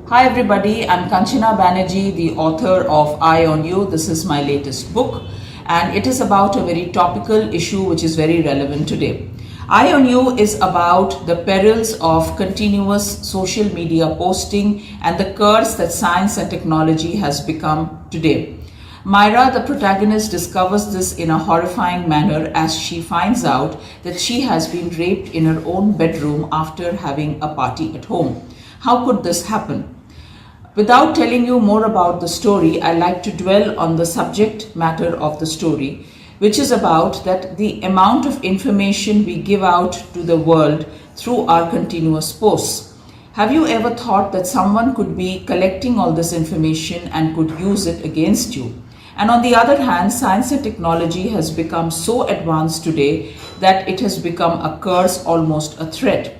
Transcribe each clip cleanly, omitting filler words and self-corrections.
Hi everybody, I'm Kanchana Banerjee, the author of Eye on You. This is my latest book and it is about a very topical issue which is very relevant today. Eye on You is about the perils of continuous social media posting and the curse that science and technology has become today. Myra, the protagonist, discovers this in a horrifying manner as she finds out that she has been raped in her own bedroom after having a party at home. How could this happen? Without telling you more about the story, I like to dwell on the subject matter of the story, which is about that the amount of information we give out to the world through our continuous posts. Have you ever thought that someone could be collecting all this information and could use it against you? And on the other hand, science and technology has become so advanced today that it has become a curse, almost a threat.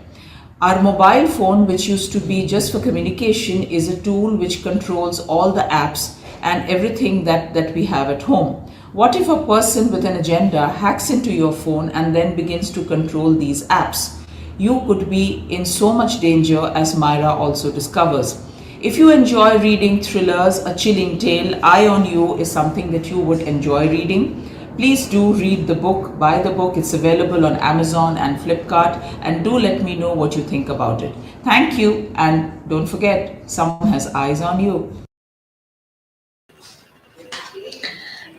Our mobile phone, which used to be just for communication, is a tool which controls all the apps and everything that we have at home. What if a person with an agenda hacks into your phone and then begins to control these apps? You could be in so much danger, as Myra also discovers. If you enjoy reading thrillers, a chilling tale, Eye on You is something that you would enjoy reading. Please do read the book, buy the book. It's available on Amazon and Flipkart, and do let me know what you think about it. Thank you, and don't forget, someone has eyes on you.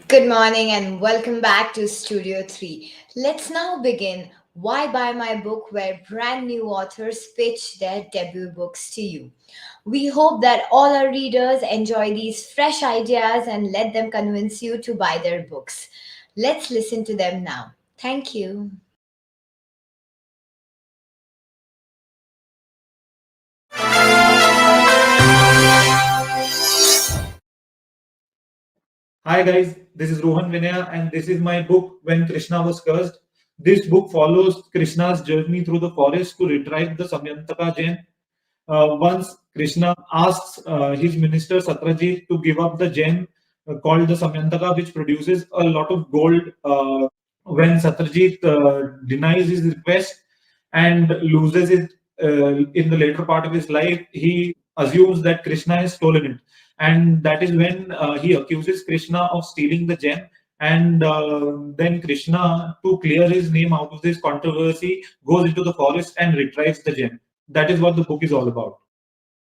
Good morning and welcome back to Studio 3. Let's now begin Why Buy My Book, where brand new authors pitch their debut books to you. We hope that all our readers enjoy these fresh ideas and let them convince you to buy their books. Let's listen to them now. Thank you. Hi guys, this is Rohan Vinaya and this is my book When Krishna Was Cursed. This book follows Krishna's journey through the forest to retrieve the Samyantaka gem. Once Krishna asks his minister Satrajit to give up the gem called the Samyantaka, which produces a lot of gold. When Satrajit denies his request and loses it in the later part of his life, he assumes that Krishna has stolen it, and that is when he accuses Krishna of stealing the gem. And then Krishna, to clear his name out of this controversy, goes into the forest and retrieves the gem. That is what the book is all about.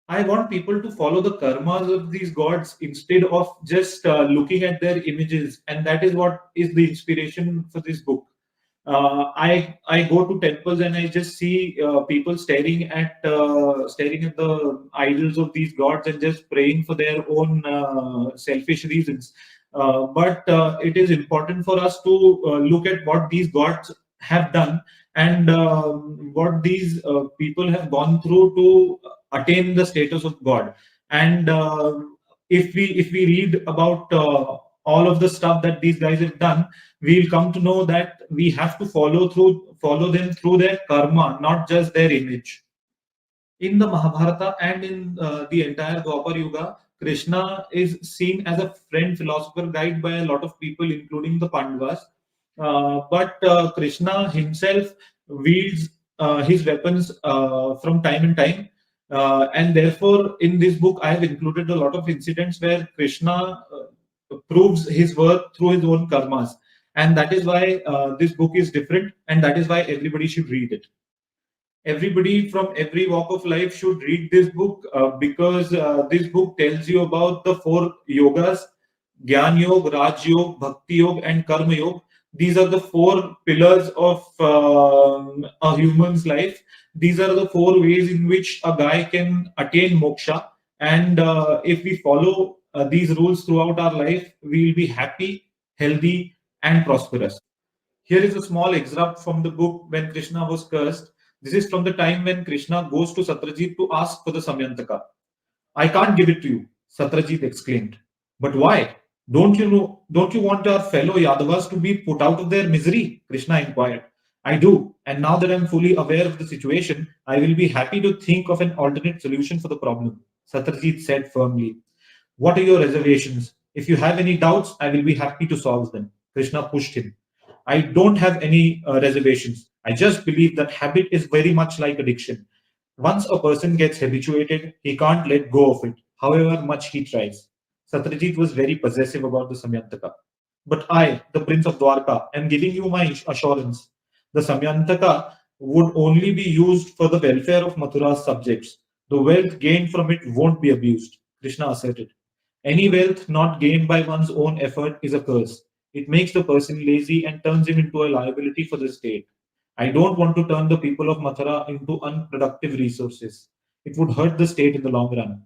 I want people to follow the karmas of these gods instead of just looking at their images, and that is what is the inspiration for this book. I go to temples and I just see people staring at the idols of these gods and just praying for their own selfish reasons. But it is important for us to look at what these gods have done and what these people have gone through to attain the status of God. And if we read about all of the stuff that these guys have done, we'll come to know that we have to follow them through their karma, not just their image. In the Mahabharata and in the entire Dwapar Yuga, Krishna is seen as a friend, philosopher, guide by a lot of people, including the Pandavas. But Krishna himself wields his weapons from time and time. And therefore, in this book, I have included a lot of incidents where Krishna proves his worth through his own karmas. And that is why this book is different, and that is why everybody should read it. Everybody from every walk of life should read this book because this book tells you about the four yogas: Gyan Yoga, Raj Yoga, Bhakti Yoga, and Karma Yoga. These are the four pillars of a human's life. These are the four ways in which a guy can attain moksha. And if we follow these rules throughout our life, we will be happy, healthy, and prosperous. Here is a small excerpt from the book When Krishna Was Cursed. This is from the time when Krishna goes to Satrajit to ask for the Samyantaka. I can't give it to you, Satrajit exclaimed. But why? Don't you want your fellow Yadavas to be put out of their misery? Krishna inquired. I do, and now that I'm fully aware of the situation, I will be happy to think of an alternate solution for the problem, Satrajit said firmly. What are your reservations? If you have any doubts, I will be happy to solve them. Krishna pushed him. I don't have any reservations. I just believe that habit is very much like addiction. Once a person gets habituated, he can't let go of it, however much he tries. Satyajit was very possessive about the Samyantaka. But I, the Prince of Dwarka, am giving you my assurance. The Samyantaka would only be used for the welfare of Mathura's subjects. The wealth gained from it won't be abused, Krishna asserted. Any wealth not gained by one's own effort is a curse. It makes the person lazy and turns him into a liability for the state. I don't want to turn the people of Mathura into unproductive resources. It would hurt the state in the long run.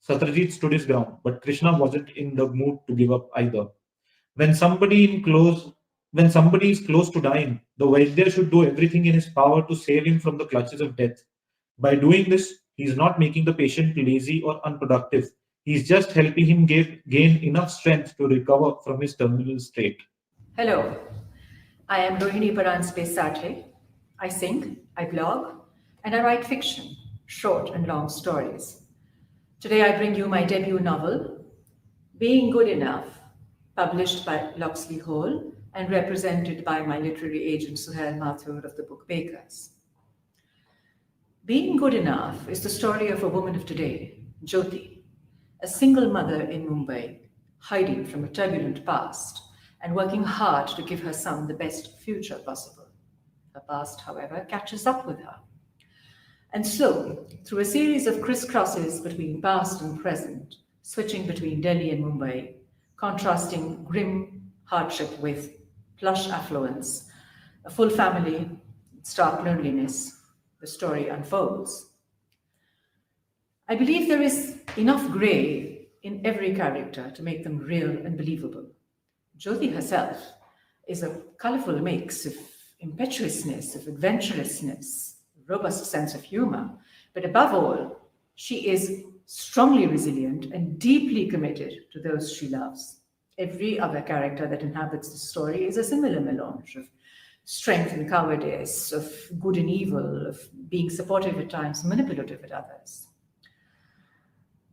Satyajit stood his ground, but Krishna wasn't in the mood to give up either. When somebody in close when somebody is close to dying, the Vaidya should do everything in his power to save him from the clutches of death. By doing this, he is not making the patient lazy or unproductive. He is just helping him gain enough strength to recover from his terminal state. Hello, I am Rohini Paranspesate. I sing, I blog, and I write fiction, short and long stories. Today I bring you my debut novel, Being Good Enough, published by Locksley Hall and represented by my literary agent Suhail Mathur of the Book Bakers. Being Good Enough is the story of a woman of today, Jyoti, a single mother in Mumbai, hiding from a turbulent past and working hard to give her son the best future possible. Her past, however, catches up with her. And so, through a series of crisscrosses between past and present, switching between Delhi and Mumbai, contrasting grim hardship with plush affluence, a full family, stark loneliness, the story unfolds. I believe there is enough grey in every character to make them real and believable. Jyoti herself is a colourful mix of impetuousness, of adventurousness, robust sense of humor, but above all, she is strongly resilient and deeply committed to those she loves. Every other character that inhabits the story is a similar melange of strength and cowardice, of good and evil, of being supportive at times, manipulative at others.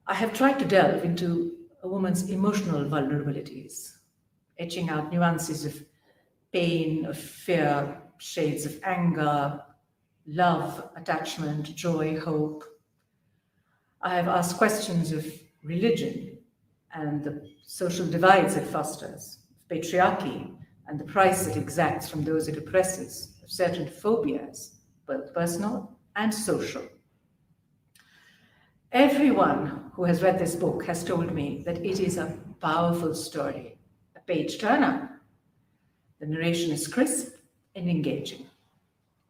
I have tried to delve into a woman's emotional vulnerabilities, etching out nuances of pain, of fear, shades of anger, love, attachment, joy, hope. I have asked questions of religion and the social divides it fosters, of patriarchy and the price it exacts from those it oppresses, of certain phobias, both personal and social. Everyone who has read this book has told me that it is a powerful story, a page turner. The narration is crisp and engaging.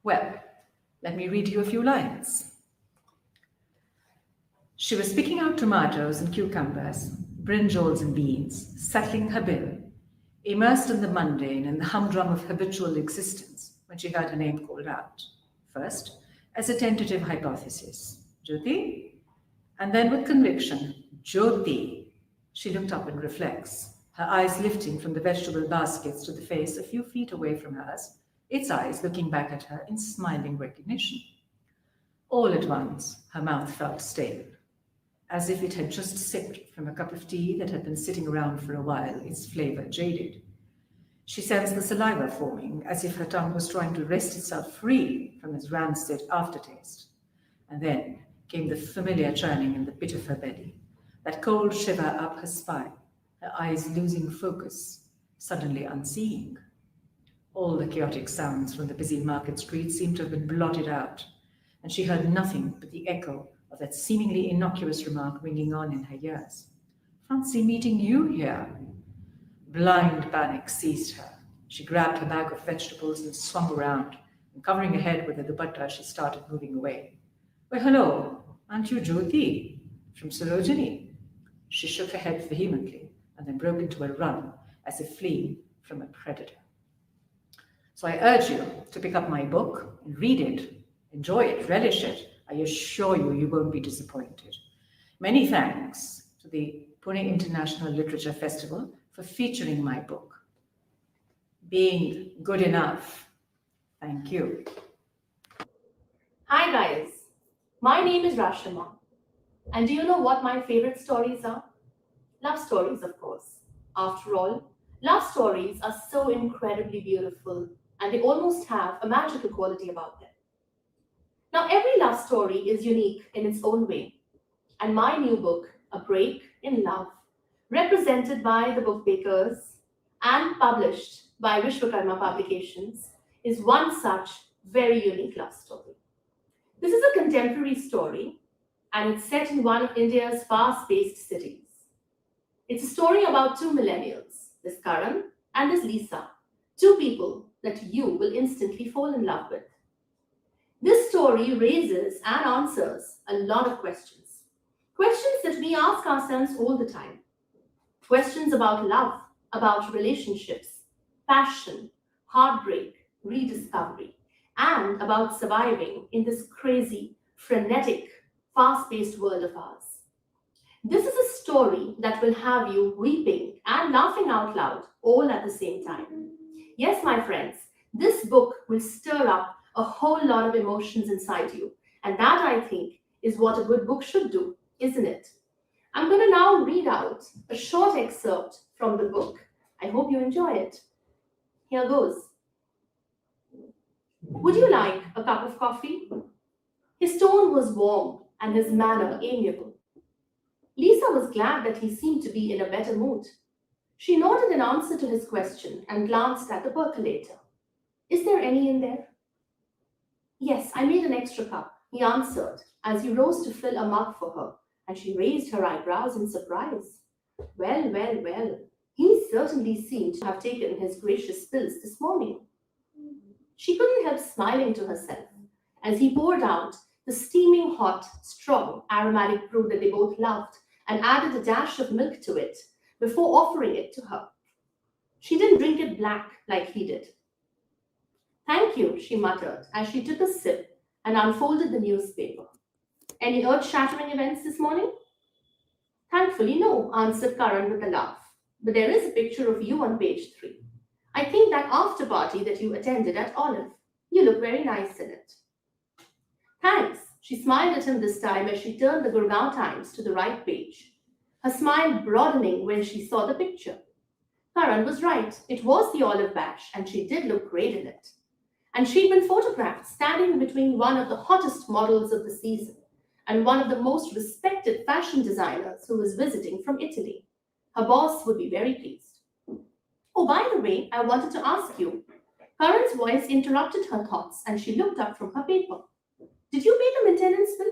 Well, let me read you a few lines. She was picking out tomatoes and cucumbers, brinjals and beans, settling her bill, immersed in the mundane and the humdrum of habitual existence when she heard her name called out. First, as a tentative hypothesis, Jyoti? And then with conviction, Jyoti. She looked up and reflects, her eyes lifting from the vegetable baskets to the face a few feet away from hers, its eyes looking back at her in smiling recognition. All at once, her mouth felt stale, as if it had just sipped from a cup of tea that had been sitting around for a while, its flavor jaded. She sensed the saliva forming, as if her tongue was trying to wrest itself free from its rancid aftertaste. And then came the familiar churning in the pit of her belly, that cold shiver up her spine, her eyes losing focus, suddenly unseeing. All the chaotic sounds from the busy market street seemed to have been blotted out, and she heard nothing but the echo of that seemingly innocuous remark ringing on in her ears. Fancy meeting you here. Blind panic seized her. She grabbed her bag of vegetables and swung around, and covering her head with a dupatta, she started moving away. Well, hello, aren't you Jyoti from Sarojini? She shook her head vehemently and then broke into a run as if fleeing from a predator. So I urge you to pick up my book and read it, enjoy it, relish it. I assure you, you won't be disappointed. Many thanks to the Pune International Literature Festival for featuring my book. Being Good Enough. Thank you. Hi guys, my name is Rashima, and do you know what my favorite stories are? Love stories, of course. After all, love stories are so incredibly beautiful and they almost have a magical quality about them. Now, every love story is unique in its own way, and my new book, A Break in Love, represented by the bookmakers and published by Vishwakarma Publications, is one such very unique love story. This is a contemporary story, and it's set in one of India's fast-paced cities. It's a story about two millennials, this Karan and this Lisa, two people that you will instantly fall in love with. This story raises and answers a lot of questions. Questions that we ask ourselves all the time. Questions about love, about relationships, passion, heartbreak, rediscovery, and about surviving in this crazy, frenetic, fast paced world of ours. This is a story that will have you weeping and laughing out loud all at the same time. Yes, my friends, this book will stir up a whole lot of emotions inside you, and that, I think, is what a good book should do, isn't it? I'm going to now read out a short excerpt from the book. I hope you enjoy it. Here goes. Would you like a cup of coffee? His tone was warm and his manner amiable. Lisa was glad that he seemed to be in a better mood. She nodded in answer to his question and glanced at the percolator. Is there any in there? Yes, I made an extra cup, he answered as he rose to fill a mug for her, and she raised her eyebrows in surprise. Well, well, well, he certainly seemed to have taken his gracious pills this morning. She couldn't help smiling to herself as he poured out the steaming hot, strong, aromatic brew that they both loved and added a dash of milk to it before offering it to her. She didn't drink it black like he did. Thank you, she muttered as she took a sip and unfolded the newspaper. Any earth-shattering events this morning? Thankfully, no, answered Karan with a laugh. But there is a picture of you on page 3. I think that after party that you attended at Olive. You look very nice in it. Thanks. She smiled at him this time as she turned the Gurgaon Times to the right page, her smile broadening when she saw the picture. Karan was right. It was the Olive batch, and she did look great in it. And she'd been photographed standing between one of the hottest models of the season and one of the most respected fashion designers who was visiting from Italy. Her boss would be very pleased. Oh, by the way, I wanted to ask you. Karan's voice interrupted her thoughts and she looked up from her paper. Did you pay the maintenance bill?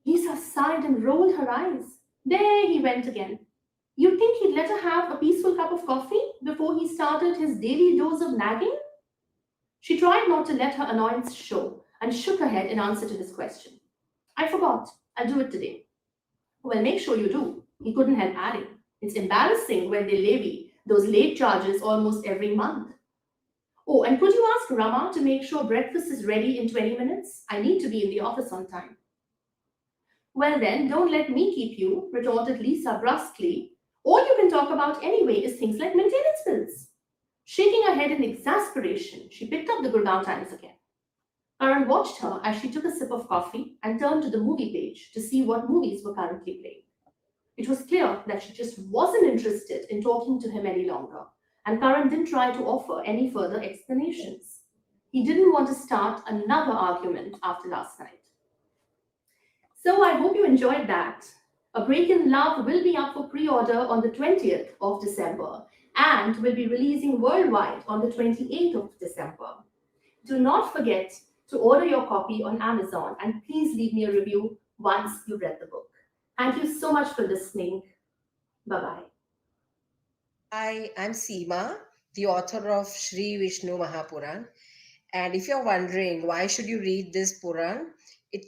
Lisa sighed and rolled her eyes. There he went again. You'd think he'd let her have a peaceful cup of coffee before he started his daily dose of nagging? She tried not to let her annoyance show and shook her head in answer to his question. I forgot. I'll do it today. Well, make sure you do. He couldn't help adding. It's embarrassing when they levy those late charges almost every month. Oh, and could you ask Rama to make sure breakfast is ready in 20 minutes? I need to be in the office on time. Well then, don't let me keep you, retorted Lisa brusquely. All you can talk about anyway is things like maintenance bills. Shaking her head in exasperation, she picked up the Gurgaon Times again. Karan watched her as she took a sip of coffee and turned to the movie page to see what movies were currently playing. It was clear that she just wasn't interested in talking to him any longer, and Karan didn't try to offer any further explanations. He didn't want to start another argument after last night. So I hope you enjoyed that. A Break in Love will be up for pre-order on the 20th of December and will be releasing worldwide on the 28th of December. Do not forget to order your copy on Amazon and please leave me a review once you read the book. Thank you so much for listening. Bye-bye. Hi, I'm Seema, the author of Shri Vishnu Mahapuran. And if you're wondering why should you read this Puran,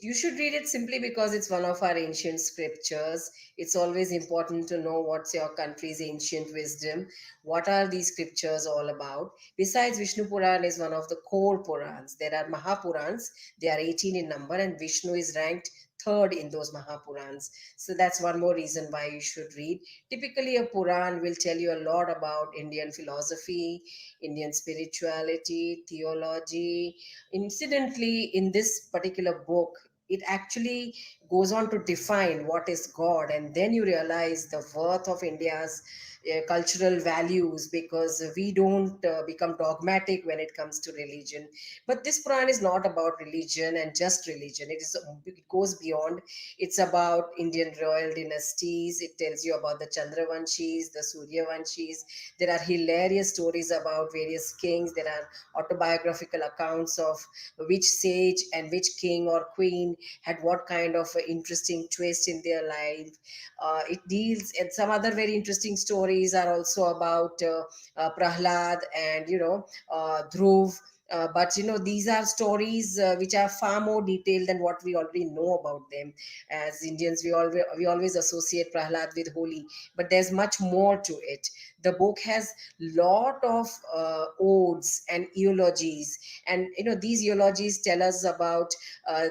you should read it simply because it's one of our ancient scriptures. It's always important to know what's your country's ancient wisdom. What are these scriptures all about? Besides, Vishnu Puran is one of the core Purans. There are Mahapurans, they are 18 in number, and Vishnu is ranked third in those Mahapurans. So that's one more reason why you should read. Typically, a Puran will tell you a lot about Indian philosophy, Indian spirituality, theology. Incidentally, in this particular book, it actually goes on to define what is God, and then you realize the worth of India's cultural values, because we don't become dogmatic when it comes to religion. But this Puran is not about religion and just religion. It goes beyond. It's about Indian royal dynasties. It tells you about the Chandravanshis, the Suryavanshis. There are hilarious stories about various kings. There are autobiographical accounts of which sage and which king or queen had what kind of interesting twist in their life. It deals, and some other very interesting stories are also about Prahlad and Dhruv. But these are stories which are far more detailed than what we already know about them. As Indians, we always associate Prahlad with Holi, but there's much more to it. The book has lot of odes and eulogies, and these eulogies tell us about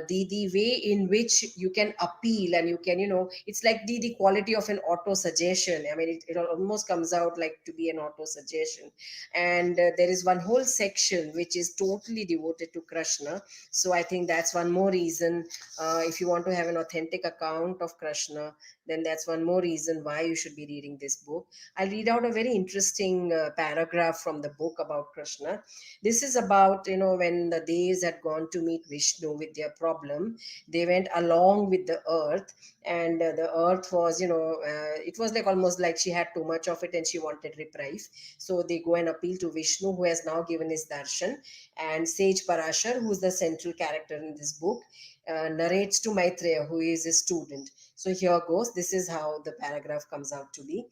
the way in which you can appeal, and you can, it's like the quality of an auto suggestion. I mean, it almost comes out like to be an auto suggestion. And there is one whole section which is totally devoted to Krishna. So I think that's one more reason, if you want to have an authentic account of Krishna, then that's one more reason why you should be reading this book. I'll read out a very interesting paragraph from the book about Krishna. This is about, when the Devs had gone to meet Vishnu with their problem, they went along with the earth. And the earth was, it was like almost like she had too much of it and she wanted reprieve. So they go and appeal to Vishnu, who has now given his darshan. And Sage Parashar, who's the central character in this book, narrates to Maitreya, who is a student. So here goes. This is how the paragraph comes out to be.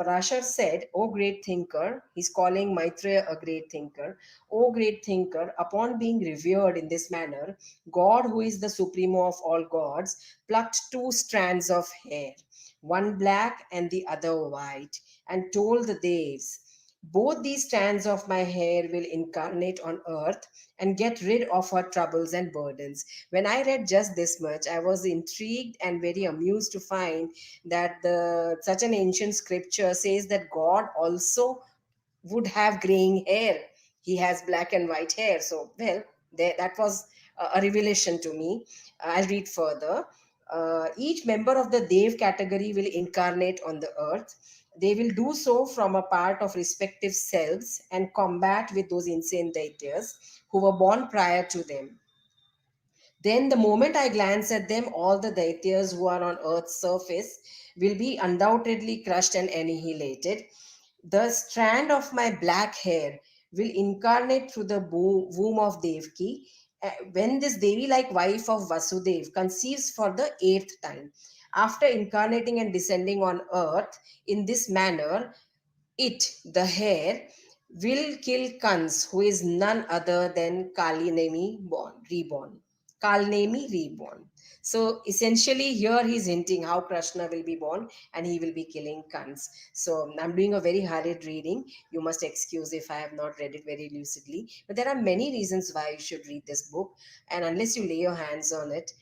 Parashar said, "O great thinker," he's calling Maitreya a great thinker, "O great thinker, upon being revered in this manner, God, who is the supremo of all gods, plucked two strands of hair, one black and the other white, and told the Devs, both these strands of my hair will incarnate on earth and get rid of her troubles and burdens." When I read just this much, I was intrigued and very amused to find that such an ancient scripture says that God also would have graying hair. He has black and white hair. So, well, that was a revelation to me. I'll read further. Each member of the Dev category will incarnate on the earth. They will do so from a part of respective selves and combat with those insane deities who were born prior to them. Then, the moment I glance at them, all the daityas who are on Earth's surface will be undoubtedly crushed and annihilated. The strand of my black hair will incarnate through the womb of Devki, when this Devi, like wife of Vasudev, conceives for the eighth time. After incarnating and descending on earth in this manner, the hair, will kill Kans, who is none other than reborn. Kalnemi reborn. So essentially, here he's hinting how Krishna will be born and he will be killing Kans. So I'm doing a very hurried reading. You must excuse if I have not read it very lucidly. But there are many reasons why you should read this book. And unless you lay your hands on it,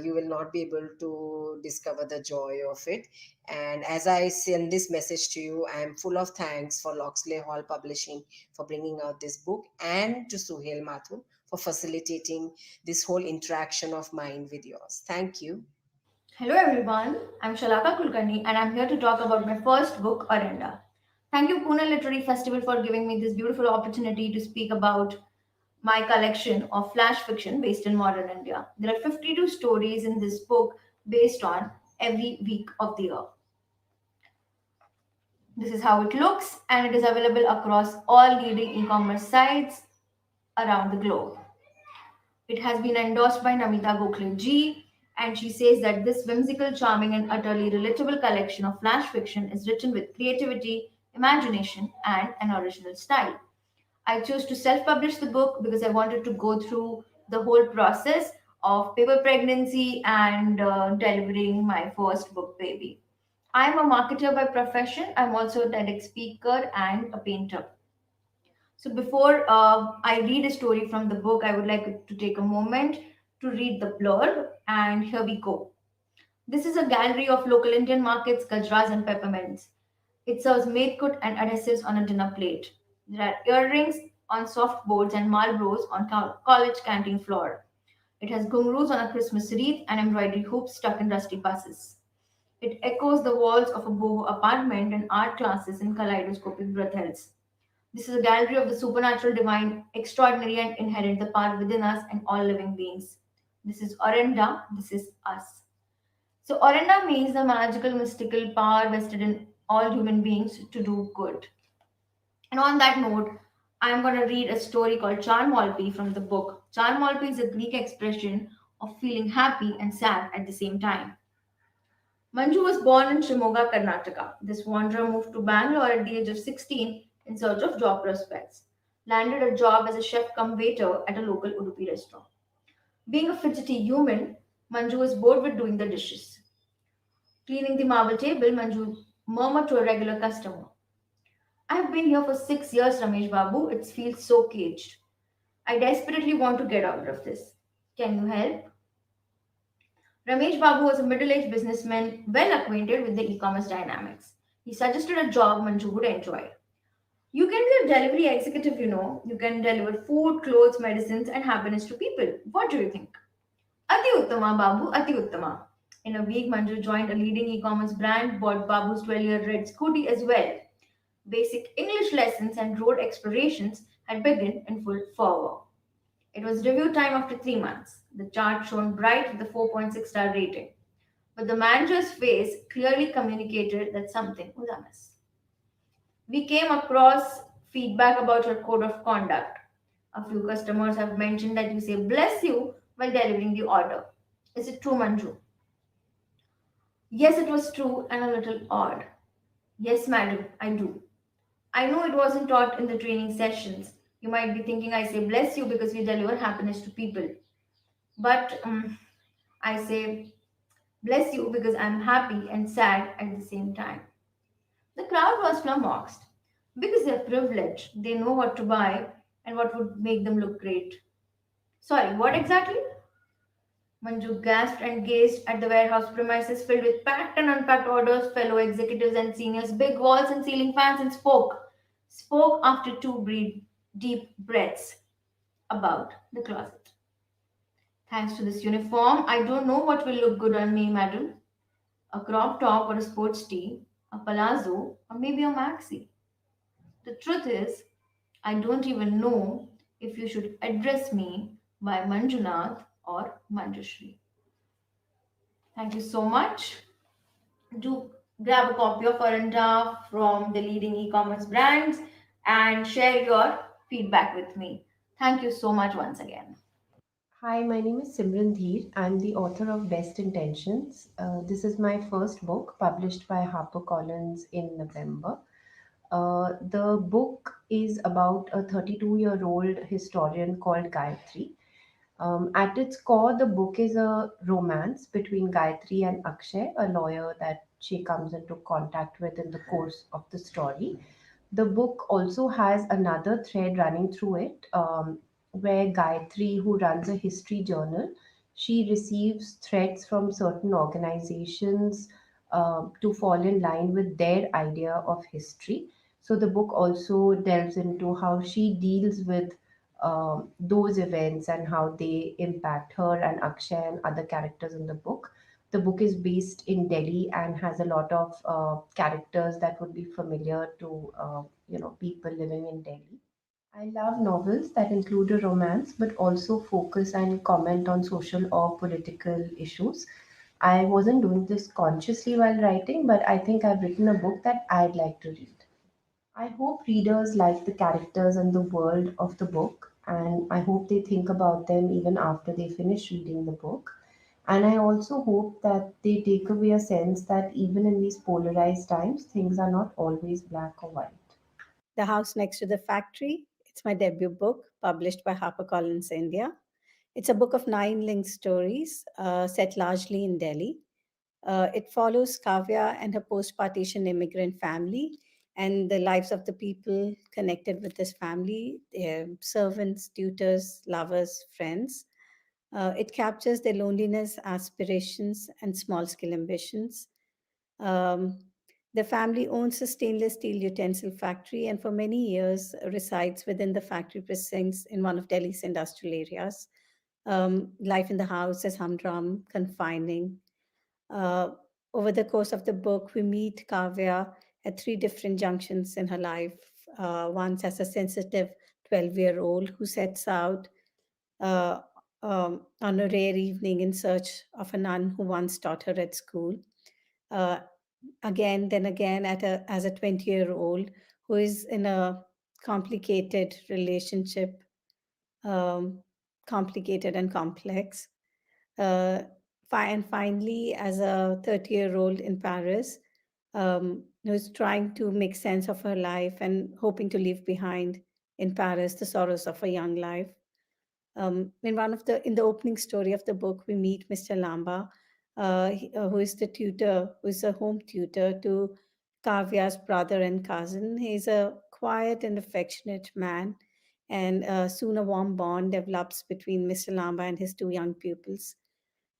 you will not be able to discover the joy of it. And as I send this message to you, I am full of thanks for Loxley Hall Publishing for bringing out this book, and to Suhail Mathur for facilitating this whole interaction of mine with yours. Thank you. Hello everyone, I'm Shalaka Kulkani and I'm here to talk about my first book, Arenda. Thank you, Pune Literary Festival, for giving me this beautiful opportunity to speak about my collection of flash fiction based in modern India. There are 52 stories in this book based on every week of the year. This is how it looks, and it is available across all leading e-commerce sites around the globe. It has been endorsed by Namita Gokhale ji, and she says that this whimsical, charming, and utterly relatable collection of flash fiction is written with creativity, imagination, and an original style. I chose to self publish the book because I wanted to go through the whole process of paper pregnancy and delivering my first book baby. I'm a marketer by profession. I'm also a TEDx speaker and a painter. So before I read a story from the book, I would like to take a moment to read the blurb, and here we go. This is a gallery of local Indian markets, gajras, and peppermints. It serves made kut and adhesives on a dinner plate. There are earrings on soft boards and Marlboros on college canteen floor. It has gungroos on a Christmas wreath and embroidery hoops stuck in rusty buses. It echoes the walls of a boho apartment and art classes in kaleidoscopic brothels. This is a gallery of the supernatural, divine, extraordinary, and inherent, the power within us and all living beings. This is Orenda, this is us. So, Orenda means the magical, mystical power vested in all human beings to do good. And on that note, I'm going to read a story called Charmolpi from the book. Charmolpi is a Greek expression of feeling happy and sad at the same time. Manju was born in Shimoga, Karnataka. This wanderer moved to Bangalore at the age of 16 in search of job prospects. Landed a job as a chef cum waiter at a local Udupi restaurant. Being a fidgety human, Manju was bored with doing the dishes. Cleaning the marble table, Manju murmured to a regular customer, I have been here for 6 years, Ramesh Babu. It feels so caged. I desperately want to get out of this. Can you help? Ramesh Babu was a middle aged businessman well acquainted with the e commerce dynamics. He suggested a job Manju would enjoy. You can be a delivery executive, you know. You can deliver food, clothes, medicines, and happiness to people. What do you think? Ati Uttama, Babu, Ati Uttama. In a week, Manju joined a leading e commerce brand, bought Babu's 12-year red scooty as well. Basic English lessons and road explorations had begun in full fervor. It was review time after 3 months. The chart shone bright with a 4.6-star rating. But the manager's face clearly communicated that something was amiss. We came across feedback about your code of conduct. A few customers have mentioned that you say bless you while delivering the order. Is it true, Manju? Yes, it was true and a little odd. Yes, madam, I do. I know it wasn't taught in the training sessions. You might be thinking I say bless you because we deliver happiness to people. But I say bless you because I'm happy and sad at the same time. The crowd was flummoxed. Because they're privileged, they know what to buy and what would make them look great. Sorry, what exactly? Manju gasped and gazed at the warehouse premises filled with packed and unpacked orders, fellow executives and seniors, big walls and ceiling fans, and spoke after two deep breaths about the closet. Thanks to this uniform, I don't know what will look good on me, madam. A crop top or a sports tee, a palazzo, or maybe a maxi. The truth is, I don't even know if you should address me by Manjunath or Manjushri. Thank you so much. Do grab a copy of Aranda from the leading e-commerce brands and share your feedback with me. Thank you so much once again. Hi, my name is Simran Dheer. I'm the author of Best Intentions. This is my first book published by HarperCollins in November. The book is about a 32-year-old historian called Gayatri. At its core, the book is a romance between Gayatri and Akshay, a lawyer that she comes into contact with in the course of the story. The book also has another thread running through it, where Gayatri, who runs a history journal, she receives threats from certain organizations to fall in line with their idea of history. So the book also delves into how she deals with those events and how they impact her and Akshay and other characters in the book. The book is based in Delhi and has a lot of characters that would be familiar to people living in Delhi. I love novels that include a romance but also focus and comment on social or political issues. I wasn't doing this consciously while writing, but I think I've written a book that I'd like to read. I hope readers like the characters and the world of the book, and I hope they think about them even after they finish reading the book. And I also hope that they take away a sense that even in these polarized times, things are not always black or white. The House Next to the Factory. It's my debut book, published by HarperCollins India. It's a book of nine linked stories set largely in Delhi. It follows Kavya and her post partition immigrant family and the lives of the people connected with this family, their servants, tutors, lovers, friends. It captures their loneliness, aspirations, and small scale ambitions. Um, the family owns a stainless steel utensil factory and for many years resides within the factory precincts in one of Delhi's industrial areas. Life in the house is humdrum, confining. Uh, Over the course of the book, we meet Kavya at three different junctions in her life. Once as a sensitive 12-year-old who sets out uh, on a rare evening in search of a nun who once taught her at school. Uh, then again, as a 20-year-old who is in a complicated relationship, um, complicated and complex. Uh, and finally, as a 30-year-old in Paris, who's trying to make sense of her life and hoping to leave behind in Paris the sorrows of a young life. In the opening story of the book, we meet Mr. Lamba, who is the tutor, who is a home tutor to Kavya's brother and cousin. He's a quiet and affectionate man, and soon a warm bond develops between Mr. Lamba and his two young pupils.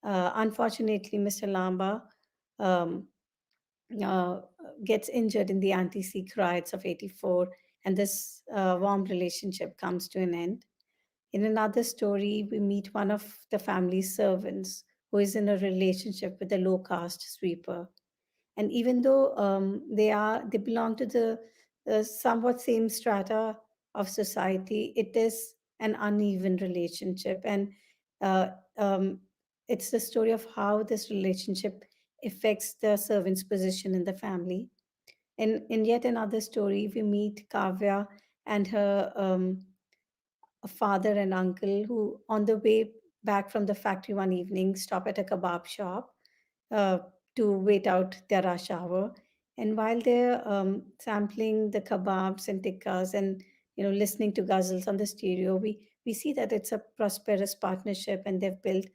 Unfortunately, Mr. Lamba um, uh, gets injured in the anti-Sikh riots of '84, and this warm relationship comes to an end. In another story, we meet one of the family's servants who is in a relationship with a low caste sweeper. And even though they belong to the somewhat same strata of society, it is an uneven relationship. And uh, um, it's the story of how this relationship affects the servant's position in the family. In yet another story, we meet Kavya and her a father and uncle who, on the way back from the factory one evening, stop at a kebab shop uh, to wait out their rush hour. And while they're sampling the kebabs and tikkas and listening to ghazals on the stereo, we see that it's a prosperous partnership and they've built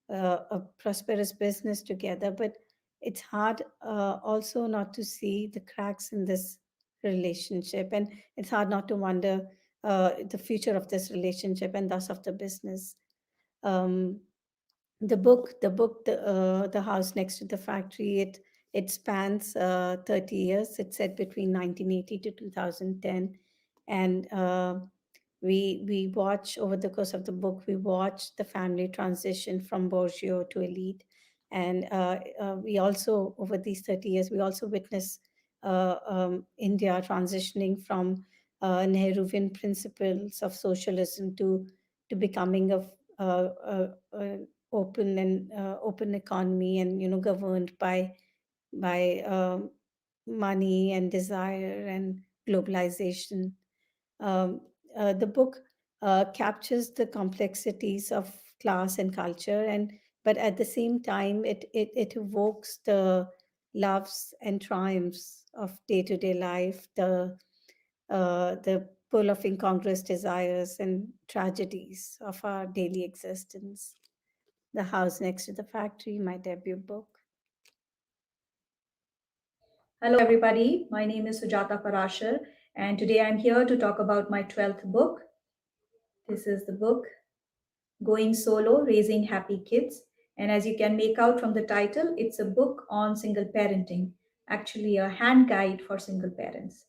a prosperous business together. But it's hard also not to see the cracks in this relationship, and it's hard not to wonder the future of this relationship and thus of the business. Um, the house next to the factory, it spans 30 years. It's set between 1980 to 2010, and we watch over the course of the book. We watch the family transition from bourgeois to elite, and we also over these 30 years we also witness India transitioning from Nehruvian principles of socialism to becoming a open and open economy, and governed by money and desire and globalization. um, the book captures the complexities of class and culture, and but at the same time it evokes the loves and triumphs of day-to-day life, the pull of incongruous desires and tragedies of our daily existence. The House Next to the Factory, my debut book. Hello, everybody. My name is Sujata Parashar, and today I'm here to talk about my 12th book. This is the book Going Solo, Raising Happy Kids. And as you can make out from the title, it's a book on single parenting, actually, a hand guide for single parents.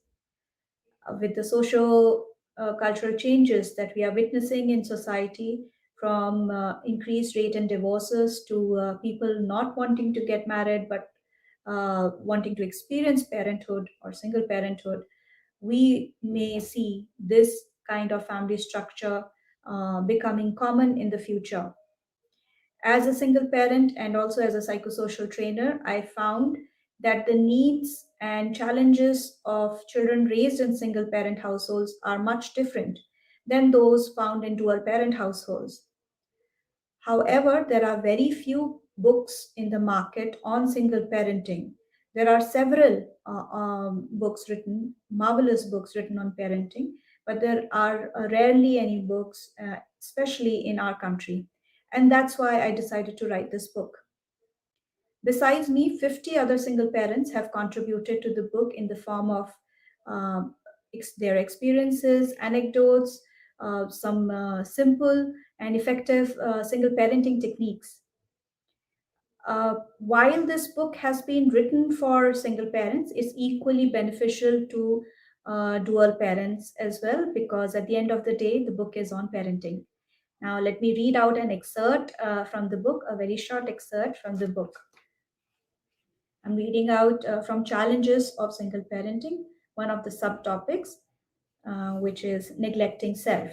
With the social cultural changes that we are witnessing in society, from increased rate in divorces to people not wanting to get married but wanting to experience parenthood or single parenthood, we may see this kind of family structure becoming common in the future. As a single parent and also as a psychosocial trainer, I found that the needs and challenges of children raised in single parent households are much different than those found in dual parent households. However, there are very few books in the market on single parenting. There are several books written, marvelous books written on parenting, but there are rarely any books, especially in our country. And that's why I decided to write this book. Besides me, 50 other single parents have contributed to the book in the form of um, their experiences, anecdotes, some simple and effective single parenting techniques. While this book has been written for single parents, it's equally beneficial to dual parents as well, because at the end of the day, the book is on parenting. Now, let me read out an excerpt from the book, a very short excerpt from the book. I'm reading out from Challenges of Single Parenting, one of the subtopics, which is neglecting self.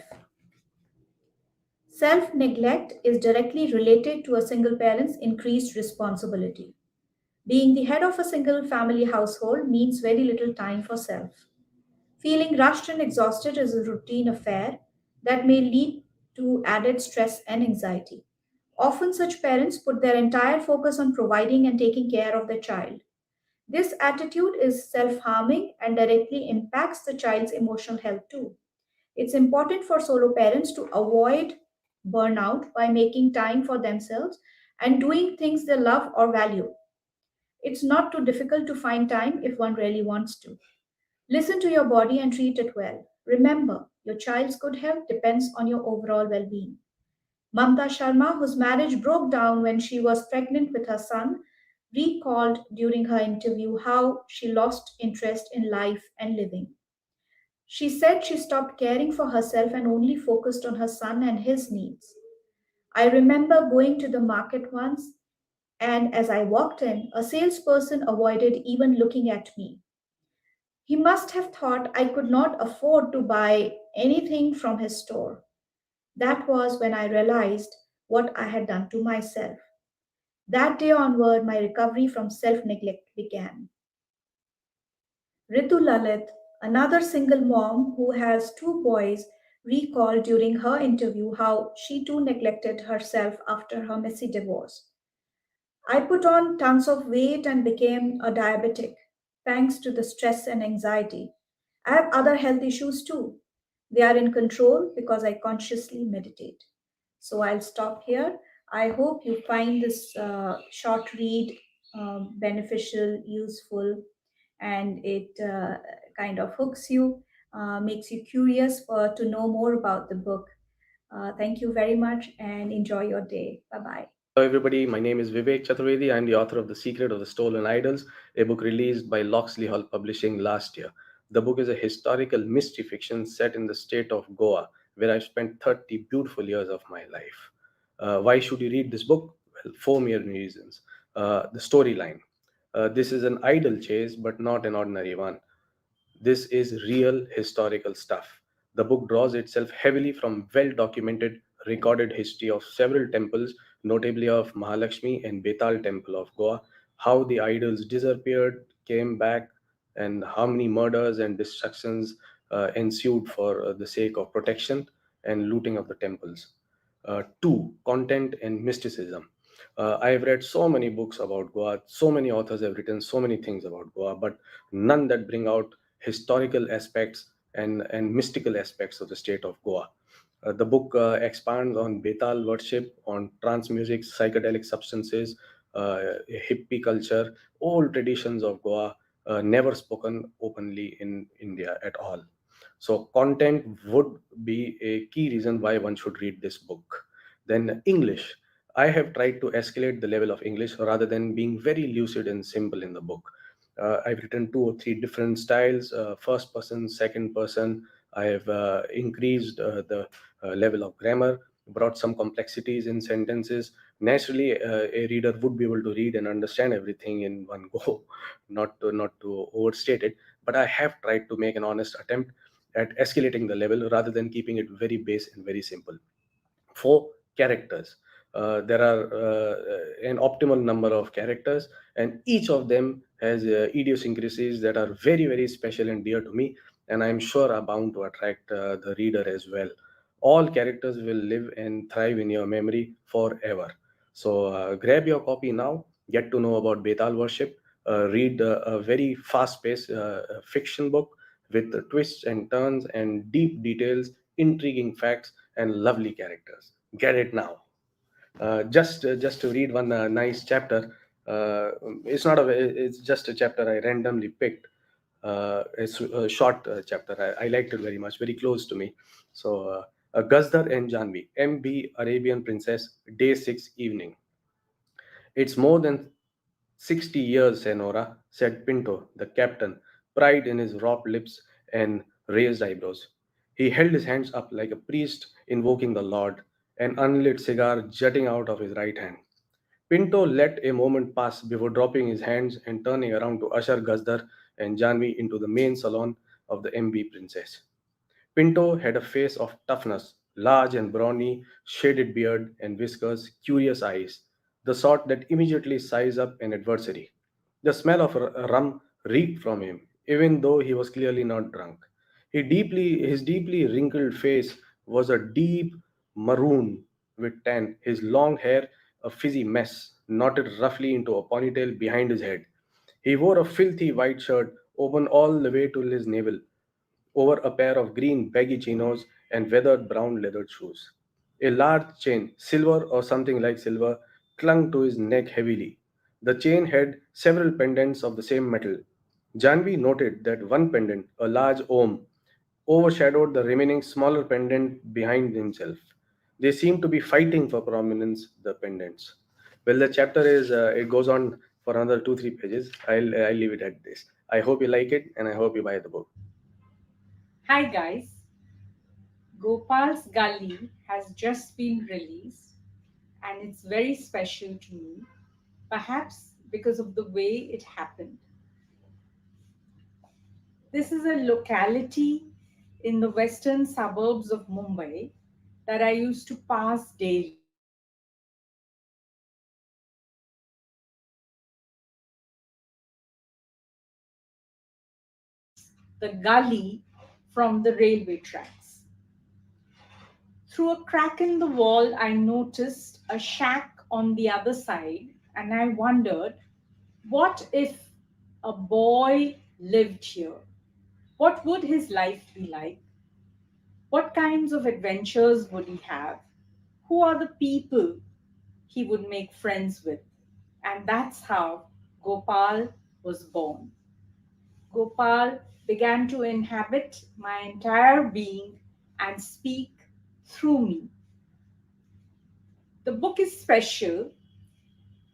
Self neglect is directly related to a single parent's increased responsibility. Being the head of a single family household means very little time for self. Feeling rushed and exhausted is a routine affair that may lead to added stress and anxiety. Often, such parents put their entire focus on providing and taking care of their child. This attitude is self harming and directly impacts the child's emotional health too. It's important for solo parents to avoid burnout by making time for themselves and doing things they love or value. It's not too difficult to find time if one really wants to. Listen to your body and treat it well. Remember, your child's good health depends on your overall well being. Mamta Sharma, whose marriage broke down when she was pregnant with her son, recalled during her interview how she lost interest in life and living. She said she stopped caring for herself and only focused on her son and his needs. I remember going to the market once, and as I walked in, a salesperson avoided even looking at me. He must have thought I could not afford to buy anything from his store. That was when I realized what I had done to myself. That day onward, my recovery from self neglect began. Ritu Lalit, another single mom who has two boys, recalled during her interview how she too neglected herself after her messy divorce. I put on tons of weight and became a diabetic, thanks to the stress and anxiety. I have other health issues too. They are in control because I consciously meditate. So I'll stop here. I hope you find this short read beneficial, useful, and it kind of hooks you, makes you curious to know more about the book. Thank you very much and enjoy your day. Bye bye. Hello, everybody. My name is Vivek Chaturvedi. I'm the author of The Secret of the Stolen Idols, a book released by Loxley Hall Publishing last year. The book is a historical mystery fiction set in the state of Goa, where I've spent 30 beautiful years of my life. Why should you read this book? Well, four main reasons. The storyline. This is an idol chase, but not an ordinary one. This is real historical stuff. The book draws itself heavily from well documented recorded history of several temples, notably of Mahalakshmi and Betal temple of Goa, how the idols disappeared, came back, and how many murders and destructions ensued for the sake of protection and looting of the temples. Two, content and mysticism. I have read so many books about Goa, so many authors have written so many things about Goa, but none that bring out historical aspects and mystical aspects of the state of Goa. The book expands on Betal worship, on trance music, psychedelic substances, hippie culture, old traditions of Goa, never spoken openly in India at all. So, content would be a key reason why one should read this book. Then, English. I have tried to escalate the level of English rather than being very lucid and simple in the book. I've written two or three different styles, first person, second person. I have increased the level of grammar, brought some complexities in sentences. Naturally, a reader would be able to read and understand everything in one go, not to overstate it. But I have tried to make an honest attempt at escalating the level rather than keeping it very base and very simple. Four, characters. There are an optimal number of characters, and each of them has idiosyncrasies that are very, very special and dear to me, and I'm sure are bound to attract the reader as well. All characters will live and thrive in your memory forever. So grab your copy now, get to know about Betal worship, read a very fast paced fiction book with twists and turns and deep details, intriguing facts, and lovely characters. Get it now. Just to read one nice chapter. It's not a. It's just a chapter I randomly picked. It's a short chapter. I liked it very much. Very close to me. So, Gazdar and Janvi, MB Arabian Princess, Day 6 evening. It's more than 60 years, Senora, said Pinto, the captain, pride in his wrapped lips and raised eyebrows. He held his hands up like a priest invoking the Lord. an unlit cigar jutting out of his right hand. Pinto let a moment pass before dropping his hands and turning around to usher Gazdar and Janvi into the main salon of the MB Princess. Pinto had a face of toughness, large and brawny, shaded beard and whiskers, curious eyes, the sort that immediately size up an adversary. The smell of rum reeked from him, even though he was clearly not drunk. His deeply wrinkled face was a deep maroon with tan, his long hair a fizzy mess, knotted roughly into a ponytail behind his head. He wore a filthy white shirt open all the way to his navel, over a pair of green baggy chinos and weathered brown leather shoes. A large chain, silver or something like silver, clung to his neck heavily. The chain had several pendants of the same metal. Janvi noted that one pendant, a large om, overshadowed the remaining smaller pendant behind himself. They seemed to be fighting for prominence, the pendants. Well, the chapter it goes on for another 2-3 pages. I'll leave it at this. I hope you like it and I hope you buy the book. Hi guys, Gopals Gully has just been released and it's very special to me, perhaps because of the way it happened. This is a locality in the western suburbs of Mumbai that I used to pass daily. The gully from the railway tracks. Through a crack in the wall, I noticed a shack on the other side, and I wondered, what if a boy lived here? What would his life be like? What kinds of adventures would he have? Who are the people he would make friends with? And that's how Gopal was born. Gopal began to inhabit my entire being and speak through me. The book is special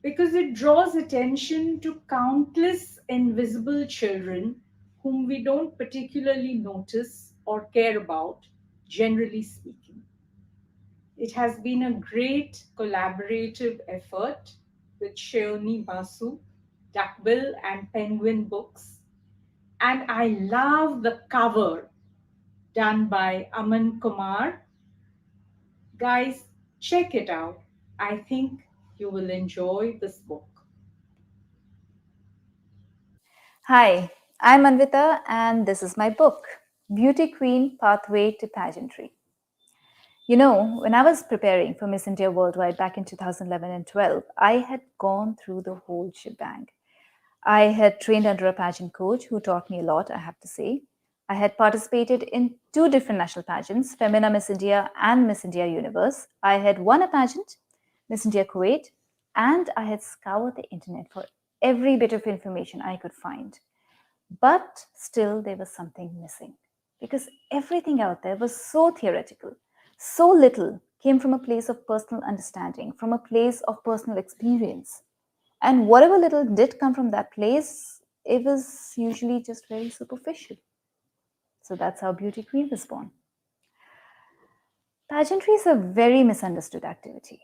because it draws attention to countless invisible children whom we don't particularly notice or care about, generally speaking. It has been a great collaborative effort with Sheoni Basu, Duckbill, and Penguin Books. And I love the cover done by Aman Kumar. Guys, check it out. I think you will enjoy this book. Hi, I'm Anvita, and this is my book, Beauty Queen Pathway to Pageantry. You know, when I was preparing for Miss India Worldwide back in 2011 and 12, I had gone through the whole shebang. I had trained under a pageant coach who taught me a lot, I have to say. I had participated in 2 different national pageants, Femina Miss India and Miss India Universe. I had won a pageant, Miss India Kuwait, and I had scoured the internet for every bit of information I could find. But still, there was something missing because everything out there was so theoretical. So little came from a place of personal understanding, from a place of personal experience. And whatever little did come from that place, it was usually just very superficial. So that's how Beauty Queen was born. Pageantry is a very misunderstood activity.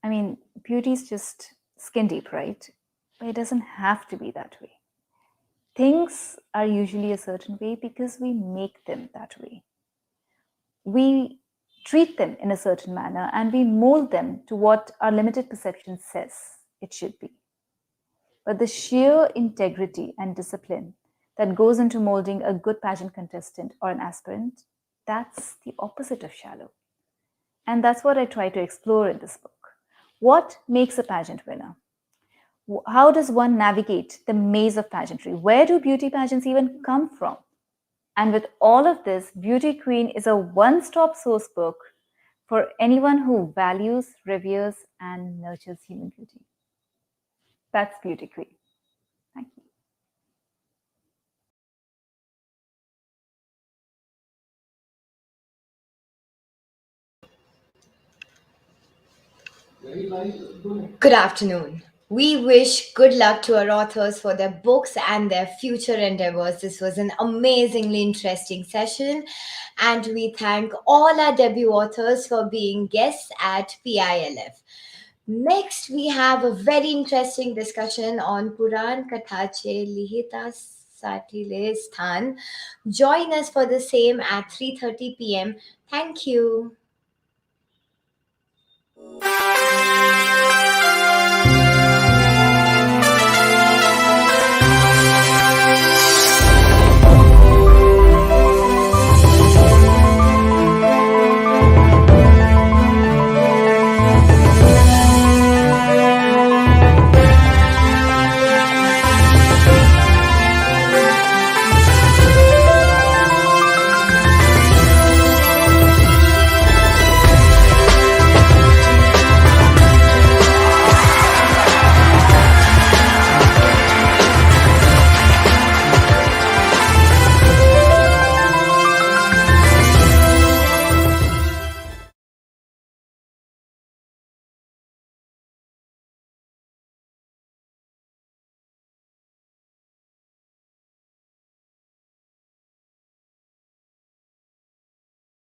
I mean, beauty is just skin deep, right? But it doesn't have to be that way. Things are usually a certain way because we make them that way. We treat them in a certain manner and we mold them to what our limited perception says it should be. But the sheer integrity and discipline that goes into molding a good pageant contestant or an aspirant, that's the opposite of shallow. And that's what I try to explore in this book. What makes a pageant winner? How does one navigate the maze of pageantry? Where do beauty pageants even come from? And with all of this, Beauty Queen is a one-stop source book for anyone who values, reveres, and nurtures human beauty. That's Beauty Queen. Thank you. Good afternoon. We wish good luck to our authors for their books and their future endeavors. This was an amazingly interesting session, and we thank all our debut authors for being guests at PILF. Next, we have a very interesting discussion on Puran Kathache Lihita Satile Sthan. Join us for the same at 3:30 p.m. Thank you.